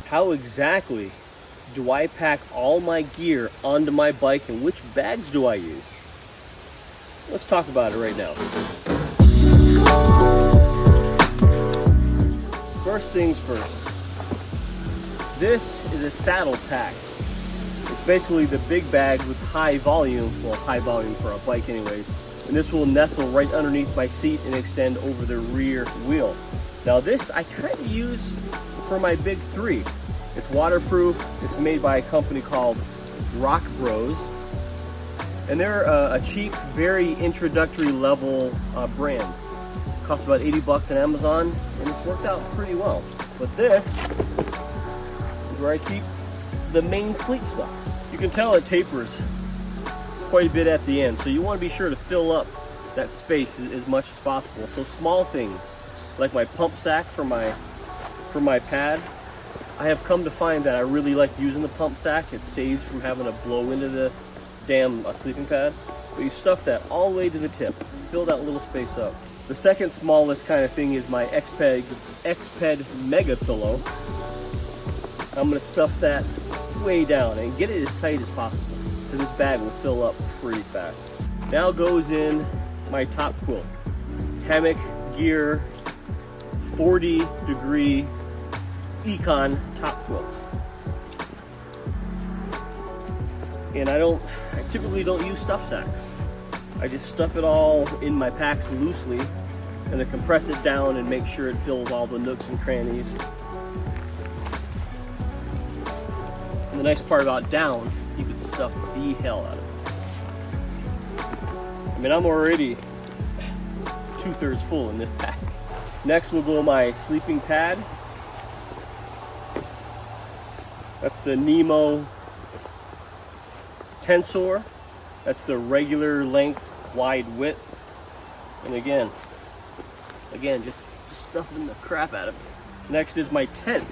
how exactly do I pack all my gear onto my bike and which bags do I use? Let's talk about it right now. First things first. This is a saddle pack. It's basically the big bag with high volume, well, high volume for a bike anyways, and this will nestle right underneath my seat and extend over the rear wheel. Now this I kind of use for my big three. It's waterproof. It's made by a company called Rock Bros, and they're a cheap, very introductory level brand. It costs about 80 bucks on Amazon, and it's worked out pretty well. But this is where I keep the main sleep stuff. You can tell it tapers quite a bit at the end, so you want to be sure to fill up that space as much as possible. So small things like my pump sack for my pad, I have come to find that I really like using the pump sack. It saves from having to blow into the damn sleeping pad. But you stuff that all the way to the tip, fill that little space up. The second smallest kind of thing is my X-Ped Mega Pillow. I'm gonna stuff that way down and get it as tight as possible, because this bag will fill up pretty fast. Now goes in my top quilt. Hammock Gear 40-degree Econ top quilt. And I typically don't use stuff sacks. I just stuff it all in my packs loosely and then compress it down and make sure it fills all the nooks and crannies. And the nice part about down, you can stuff the hell out of it. I mean, I'm already 2/3 full in this pack. Next will go my sleeping pad. That's the Nemo Tensor. That's the regular length, wide width. And again, just stuffing the crap out of it. Next is my tent.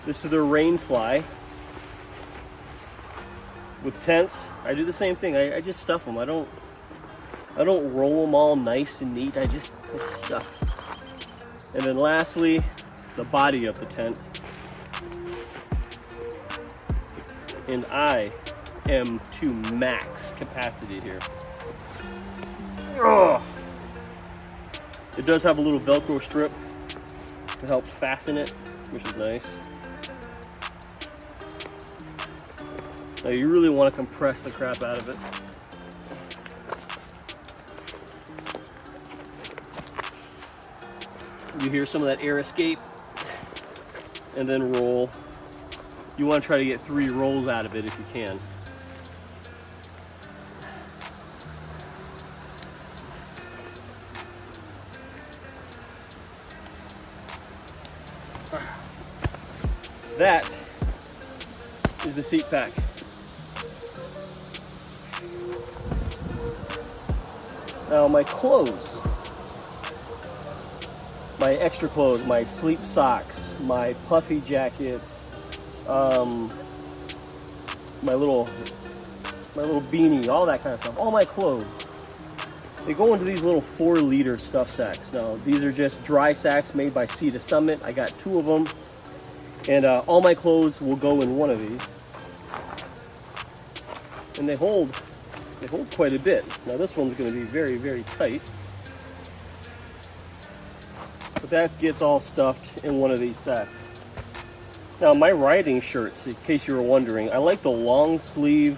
This is the Rainfly. With tents, I do the same thing. I just stuff them. I don't roll them all nice and neat. I just stuff. And then lastly, the body of the tent. And I am to max capacity here. Ugh. It does have a little Velcro strip to help fasten it, which is nice. Now you really want to compress the crap out of it. You hear some of that air escape, and then roll. You want to try to get 3 rolls out of it if you can. That is the seat pack. Now my clothes, my extra clothes, my sleep socks, my puffy jacket, my little beanie, all that kind of stuff, all my clothes, they go into these little 4-liter stuff sacks. Now these are just dry sacks made by Sea to Summit. I got 2 of them, and all my clothes will go in one of these, and they hold quite a bit. Now this one's going to be very, very tight, but that gets all stuffed in one of these sacks. Now my riding shirts, in case you were wondering, I like the long sleeve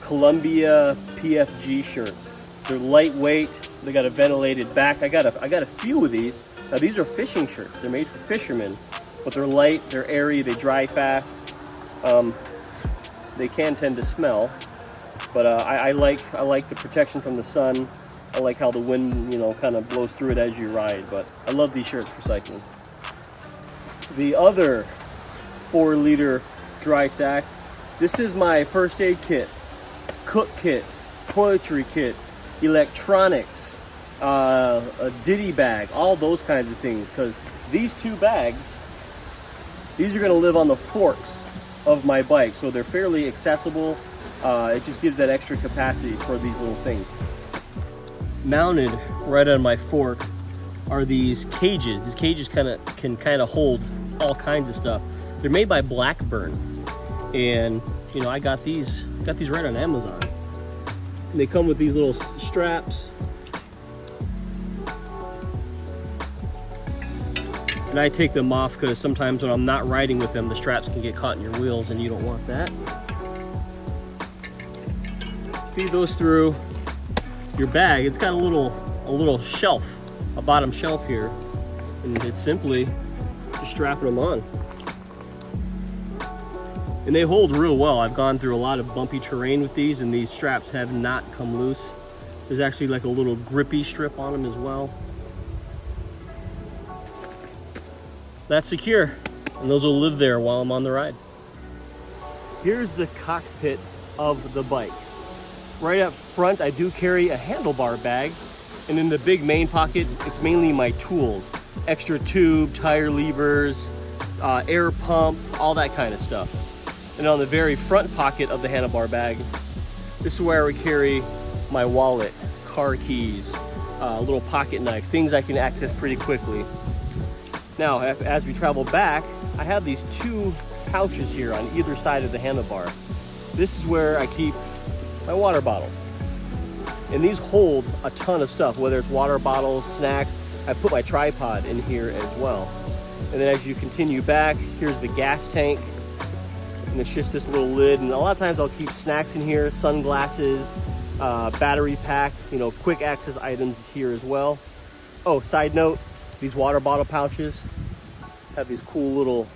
Columbia PFG shirts. They're lightweight, they got a ventilated back. I got a few of these. Now these are fishing shirts. They're made for fishermen, but they're light, they're airy, they dry fast. They can tend to smell, but I like the protection from the sun. I like how the wind, kind of blows through it as you ride. But I love these shirts for cycling. The other 4-liter dry sack. This is my first aid kit, cook kit, toiletry kit, electronics, a ditty bag, all those kinds of things. Because these 2 bags, these are going to live on the forks of my bike, so they're fairly accessible. It just gives that extra capacity for these little things. Mounted right on my fork are these cages. These cages can hold all kinds of stuff. They're made by Blackburn, and you know, I got these right on Amazon. And they come with these little straps. And I take them off because sometimes when I'm not riding with them, the straps can get caught in your wheels and you don't want that. Feed those through your bag. It's got a little shelf, a bottom shelf here, and it's simply just strapping them on. And they hold real well. I've gone through a lot of bumpy terrain with these, and these straps have not come loose. There's actually like a little grippy strip on them as well. That's secure, and those will live there while I'm on the ride. Here's the cockpit of the bike. Right up front, I do carry a handlebar bag, and in the big main pocket, it's mainly my tools. Extra tube, tire levers, air pump, all that kind of stuff. And on the very front pocket of the handlebar bag, this is where I carry my wallet, car keys, a little pocket knife, things I can access pretty quickly. Now, as we travel back, I have these two pouches here on either side of the handlebar. This is where I keep my water bottles. And these hold a ton of stuff, whether it's water bottles, snacks. I put my tripod in here as well. And then as you continue back, here's the gas tank. And it's just this little lid. And a lot of times I'll keep snacks in here, sunglasses, battery pack, you know, quick access items here as well. Oh, side note, these water bottle pouches have these cool little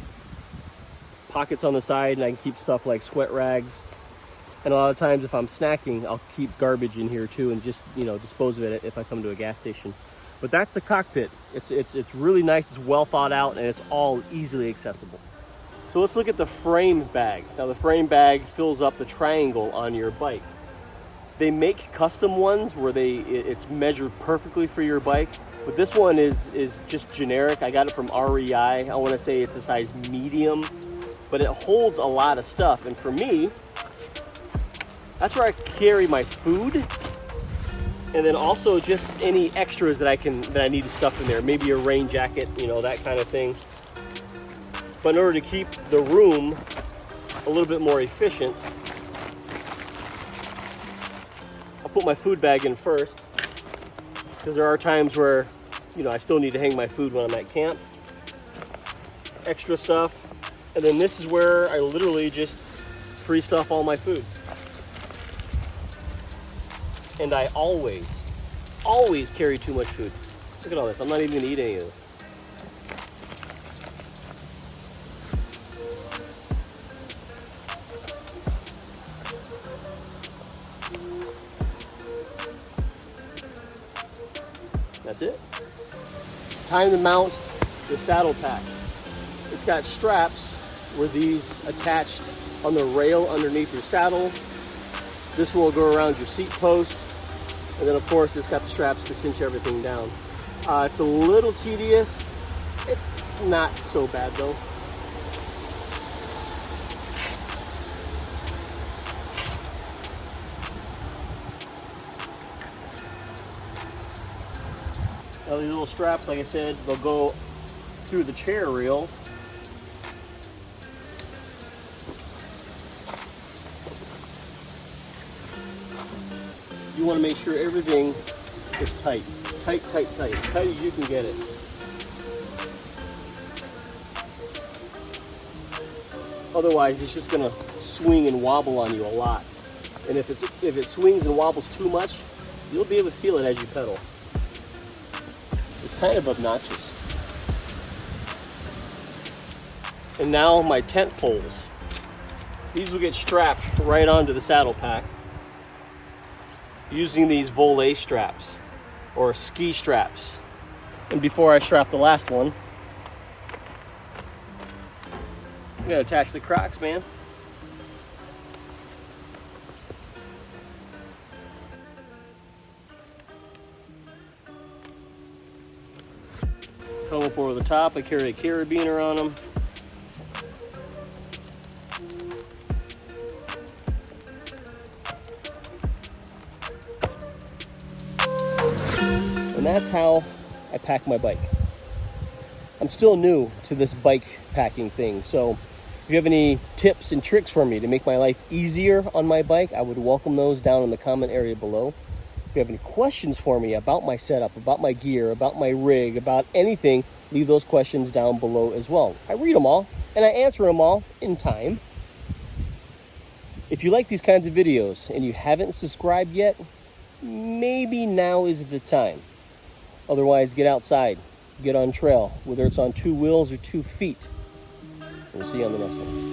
pockets on the side, and I can keep stuff like sweat rags. And a lot of times if I'm snacking, I'll keep garbage in here too, and just, you know, dispose of it if I come to a gas station. But that's the cockpit. It's really nice, it's well thought out, and it's all easily accessible. So let's look at the frame bag. Now the frame bag fills up the triangle on your bike. They make custom ones where it's measured perfectly for your bike, but this one is just generic. I got it from REI. I want to say it's a size medium, but it holds a lot of stuff. And for me, that's where I carry my food, and then also just any extras that I need to stuff in there. Maybe a rain jacket, you know, that kind of thing. But in order to keep the room a little bit more efficient, I'll put my food bag in first, because there are times where, you know, I still need to hang my food when I'm at camp. Extra stuff. And then this is where I literally just free stuff all my food. And I always carry too much food. Look at all this. I'm not even gonna eat any of this. That's it. Time to mount the saddle pack. It's got straps where these attached on the rail underneath your saddle. This will go around your seat post. And then of course it's got the straps to cinch everything down. It's a little tedious. It's not so bad though. Now these little straps, like I said, they'll go through the chair rails. You want to make sure everything is tight. Tight, tight, tight. As tight as you can get it. Otherwise, it's just going to swing and wobble on you a lot. And if it swings and wobbles too much, you'll be able to feel it as you pedal. It's kind of obnoxious. And now my tent poles. These will get strapped right onto the saddle pack using these volet straps or ski straps. And before I strap the last one, I'm gonna attach the Crocs, man. Come up over the top, I carry a carabiner on them. And that's how I pack my bike. I'm still new to this bike packing thing, so If you have any tips and tricks for me to make my life easier on my bike, I would welcome those down in the comment area below. If you have any questions for me about my setup, about my gear, about my rig, about anything, leave those questions down below as well. I read them all and I answer them all in time. If you like these kinds of videos and you haven't subscribed yet, maybe now is the time. Otherwise, get outside, get on trail, whether it's on 2 wheels or 2 feet. We'll see you on the next one.